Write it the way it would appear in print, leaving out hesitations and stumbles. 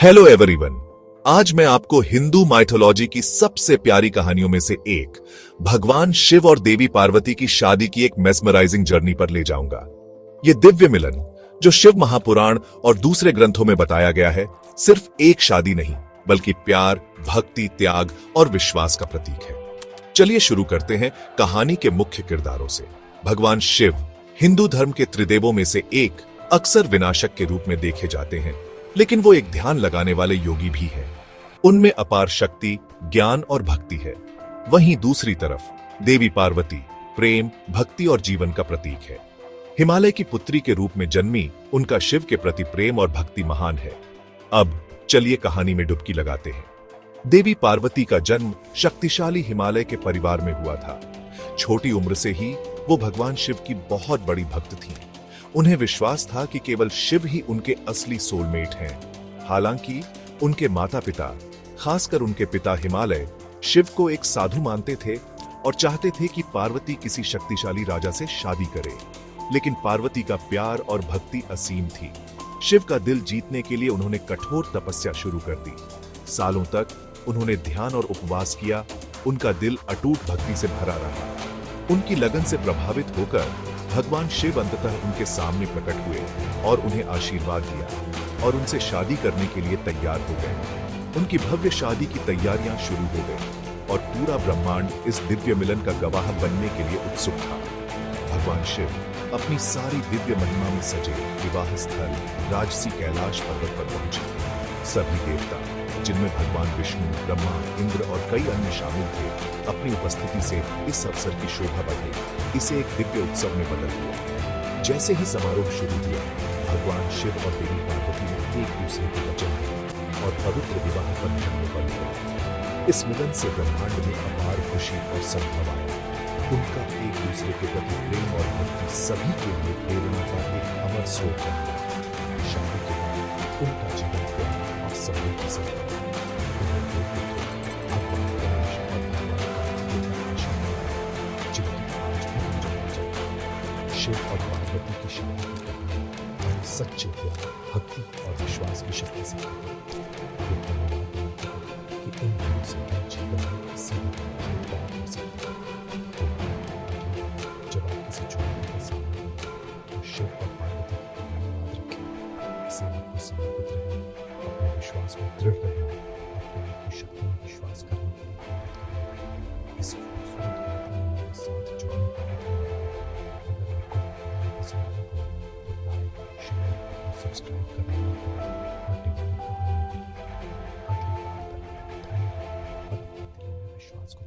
Hello everyone. आज मैं आपको हिंदू माइथोलॉजी की सबसे प्यारी कहानियों में से एक भगवान शिव और देवी पार्वती की शादी की एक मेस्मराइजिंग जर्नी पर ले जाऊंगा। यह दिव्य मिलन जो शिव महापुराण और दूसरे ग्रंथों में बताया गया है, सिर्फ एक शादी नहीं बल्कि प्यार, भक्ति, त्याग और विश्वास का प्रतीक है। चलिए शुरू करते हैं कहानी के मुख्य किरदारों से। भगवान शिव हिंदू धर्म के त्रिदेवों में से एक, अक्सर विनाशक के रूप में देखे जाते हैं, लेकिन वो एक ध्यान लगाने वाले योगी भी है। उनमें अपार शक्ति, ज्ञान और भक्ति है। वहीं दूसरी तरफ देवी पार्वती प्रेम, भक्ति और जीवन का प्रतीक है। हिमालय की पुत्री के रूप में जन्मी उनका शिव के प्रति प्रेम और भक्ति महान है। अब चलिए कहानी में डुबकी लगाते हैं। देवी पार्वती का जन्म शक्तिशाली हिमालय के परिवार में हुआ था। छोटी उम्र से ही वो भगवान शिव की बहुत बड़ी भक्त थीं। उन्हें विश्वास था कि केवल शिव ही उनके असली सोलमेट हैं। हालांकि उनके माता पिता, खासकर उनके पिता हिमालय, शिव को एक साधु मानते थे और चाहते थे कि पार्वती किसी शक्तिशाली राजा से शादी करे। लेकिन पार्वती का प्यार और भक्ति असीम थी। शिव का दिल जीतने के लिए उन्होंने कठोर तपस्या शुरू कर दी। सालों तक उन्होंने ध्यान और उपवास किया। उनका दिल अटूट भक्ति से भरा रहा। उनकी लगन से प्रभावित होकर भगवान शिव अंततः उनके सामने प्रकट हुए और उन्हें आशीर्वाद दिया और उनसे शादी करने के लिए तैयार हो गए। उनकी भव्य शादी की तैयारियां शुरू हो गई और पूरा ब्रह्मांड इस दिव्य मिलन का गवाह बनने के लिए उत्सुक था। भगवान शिव अपनी सारी दिव्य महिमा में सजे विवाह स्थल राजसी कैलाश पर्वत पर पहुंचे। सभी देवता, जिनमें भगवान विष्णु, ब्रह्मा, इंद्र और कई अन्य शामिल थे, अपनी उपस्थिति से इस अवसर की शोभा बढ़ाई। इसे एक दिव्य उत्सव में बदल दिया। जैसे ही समारोह शुरू हुआ, भगवान शिव और देवी पार्वती ने एक दूसरे को वचन दिया और पवित्र विवाह बंधन में बंध गए। इस मिलन से ब्रह्मांड में अपार खुशी और सद्भाव आया। उनका एक दूसरे के प्रति प्रेम और भक्ति सभी के लिए प्रेरणा का एक अमर स्रोत बन गया। शादी के बाद उनका जीवन प्रेम और समृद्धि से भरा। उन्हें दो पुत्र, भगवान गणेश और भगवान कार्तिकेय का आशीर्वाद मिला, जिनकी आज भी पूजा की जाती है। शिव और पार्वती की शादी की कहानी हमें सच्चे प्यार, भक्ति और विश्वास की शक्ति सिखाती है। ये हमें याद दिलाती है कि इन दोनों से जीवन में किसी भी तरह की बात हो सकती है। जब आप किसी चुनौती का सामना करें तो शिव और पार्वती की कहानी याद रखें। इसे आपको समर्पित रहना, अपने विश्वास में दृढ़ रहना, अपने आप की शक्ति में विश्वास करने के लिए प्रेरित करना। इस खूबसूरत यात्रा में मेरे साथ जुड़ने का धन्यवाद। अगर आपको कहानी पसंद आई हो तो लाइक, शेयर और सब्सक्राइब करना मत भूलिए और डिवाइन कहानी के लिए अगली बार तक धन्यवाद और अपने दिल में विश्वास को